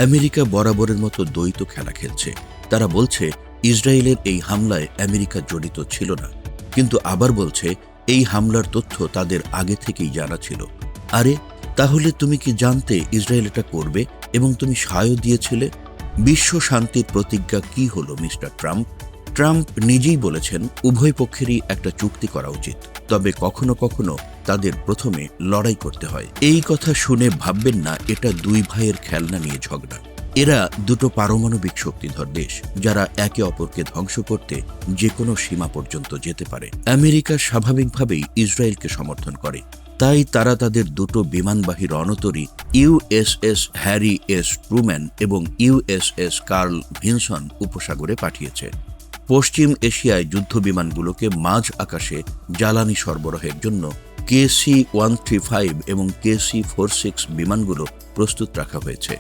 America বরাবরের মতো দ্বৈত খেলা খেলছে। তারা বলছে ইসরায়েলের এই হামলায় আমেরিকা জড়িত ছিল না, কিন্তু আবার বলছে এই হামলার তথ্য তাদের আগে থেকেই জানা ছিল। আরে তাহলে তুমি কি জানতে ইসরায়েল এটা করবে এবং তুমি সায় দিয়েছিলে? বিশ্ব শান্তির প্রতিজ্ঞা কি হলো মিস্টার ট্রাম্প? ট্রাম্প নিজেই বলেছেন উভয় পক্ষেরই একটা চুক্তি করা উচিত, তবে কখনো কখনো তাদের প্রথমে লড়াই করতে হয়। এই কথা শুনে ভাববেন না এটা দুই ভাইয়ের খেলনা নিয়ে ঝগড়া। এরা দুটো পারমাণবিক শক্তিধর দেশ, যারা একে অপরকে ধ্বংস করতে যে কোনো সীমা পর্যন্ত যেতে পারে। আমেরিকা স্বাভাবিকভাবেই ইসরায়েলকে সমর্থন করে, তাই তারা তাদের দুটো বিমানবাহী রণতরী ইউএসএস হ্যারি এস ট্রুম্যান এবং ইউএসএস কার্ল ভিনসন উপসাগরে পাঠিয়েছে। পশ্চিম এশিয়ায় যুদ্ধ বিমানগুলোকে মাঝ আকাশে জ্বালানি সরবরাহের জন্য KC-135 এবং KC-46 বিমানগুলো প্রস্তুত রাখা হয়েছে।